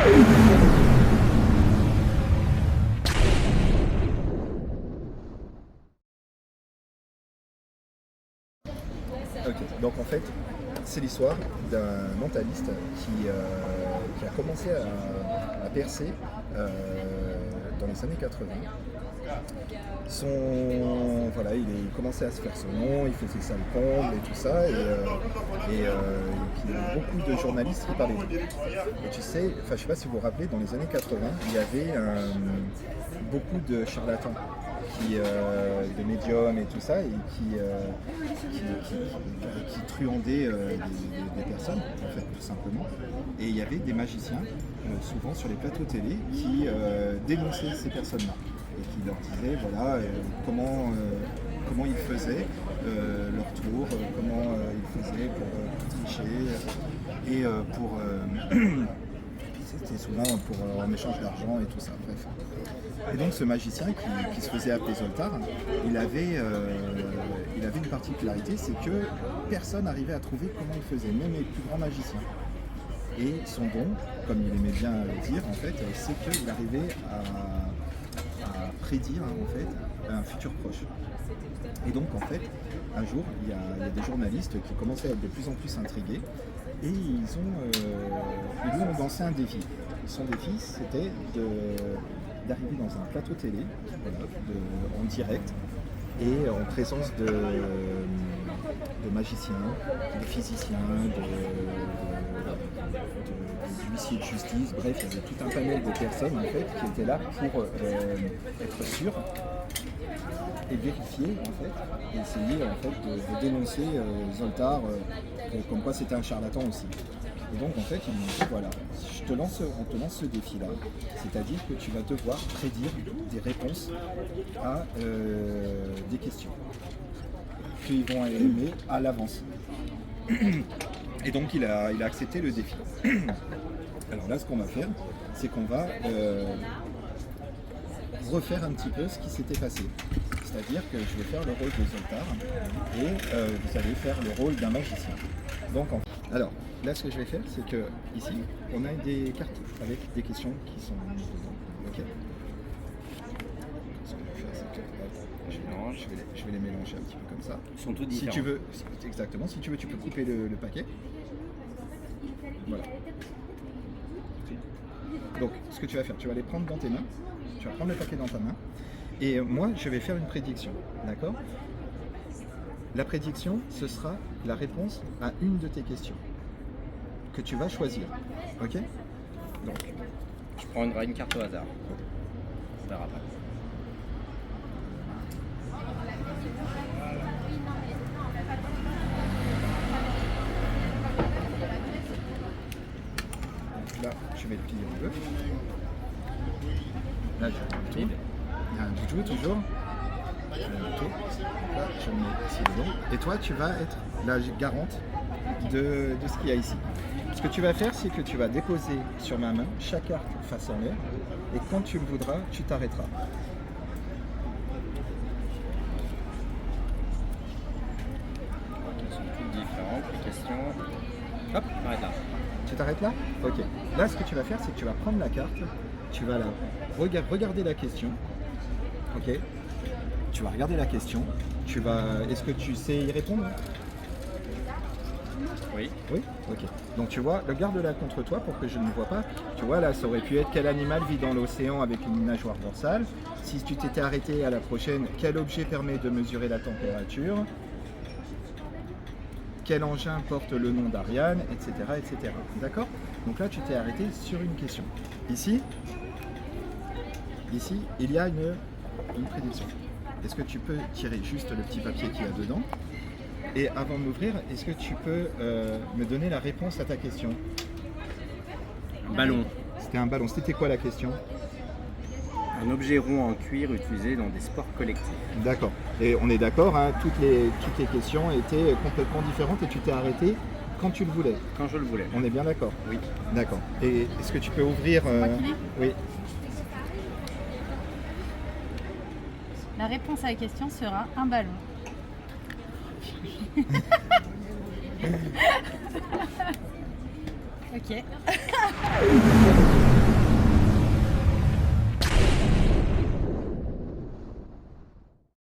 Ok, donc en fait, c'est l'histoire d'un mentaliste qui a commencé à percer dans les années 80. Voilà, il commençait à se faire son nom, il faisait ça le comble et tout ça, puis il y avait beaucoup de journalistes qui parlaient de lui. Et tu sais, enfin je sais pas si vous vous rappelez, dans les années 80, il y avait beaucoup de charlatans, de médiums et tout ça, et qui truandaient des personnes, en fait, tout simplement. Et il y avait des magiciens, souvent sur les plateaux télé, qui dénonçaient ces personnes-là et qui leur disaient voilà comment ils faisaient leur tour, comment ils faisaient pour tricher et c'était souvent en échange d'argent et tout ça, bref. Et donc ce magicien qui se faisait appeler Zoltar, il avait une particularité, c'est que personne n'arrivait à trouver comment il faisait, même les plus grands magiciens. Et son don, comme il aimait bien dire en fait, c'est qu'il arrivait à prédire en fait un futur proche. Et donc en fait, un jour, il y a des journalistes qui commençaient à être de plus en plus intrigués et ils lui ont lancé un défi. Son défi, c'était d'arriver dans un plateau télé, voilà, en direct et en présence de magiciens, de physiciens, d'huissiers de justice, bref, il y avait tout un panel de personnes en fait qui étaient là pour être sûrs et vérifier en fait, et essayer en fait de dénoncer Zoltar comme quoi c'était un charlatan aussi. Et donc en fait ils m'ont dit voilà, on te lance ce défi là, c'est-à-dire que tu vas devoir prédire des réponses à des questions qu'ils vont aimer à l'avance. Et donc il a accepté le défi. Alors là ce qu'on va faire, c'est qu'on va refaire un petit peu ce qui s'était passé. C'est-à-dire que je vais faire le rôle de Zoltar et vous allez faire le rôle d'un magicien. Donc alors là ce que je vais faire, c'est que ici on a des cartes avec des questions qui sont dedans. Ok. Ce que je vais faire, c'est que je vais les mélanger un petit peu comme ça. Ils sont tous différents. Si tu veux, exactement, si tu veux, tu peux couper le paquet. Voilà. Donc ce que tu vas faire, tu vas les prendre dans tes mains, tu vas prendre le paquet dans ta main, et moi je vais faire une prédiction, d'accord? La prédiction, ce sera la réponse à une de tes questions que tu vas choisir, ok? Donc, je prends une carte au hasard. On verra pas. là, je vais le plier en deux. Là, je tourne. Il y a un joujou toujours. Là, je le mets ici dedans. Et toi, tu vas être la garante de ce qu'il y a ici. Ce que tu vas faire, c'est que tu vas déposer sur ma main chaque carte face en l'air. Et quand tu le voudras, tu t'arrêteras. Elles sont toutes différentes, les questions. Hop, arrête là. Tu t'arrêtes là? Ok. Là, ce que tu vas faire, c'est que tu vas prendre la carte, tu vas regarder la question. Ok. Tu vas regarder la question. Est-ce que tu sais y répondre? Oui. Oui? Ok. Donc tu vois, regarde-la contre toi pour que je ne vois pas. Tu vois, là, ça aurait pu être quel animal vit dans l'océan avec une nageoire dorsale. Si tu t'étais arrêté à la prochaine, quel objet permet de mesurer la température? Quel engin porte le nom d'Ariane, etc., etc. D'accord? Donc là, tu t'es arrêté sur une question. Ici, il y a une prédiction. Est-ce que tu peux tirer juste le petit papier qu'il y a dedans? Et avant de m'ouvrir, est-ce que tu peux me donner la réponse à ta question? Ballon. C'était un ballon. C'était quoi la question? Un objet rond en cuir utilisé dans des sports collectifs. D'accord. Et on est d'accord, hein, toutes les questions étaient complètement différentes et tu t'es arrêté quand tu le voulais. Quand je le voulais. On est bien d'accord? Oui. D'accord. Et est-ce que tu peux ouvrir Oui. La réponse à la question sera un ballon. Ok.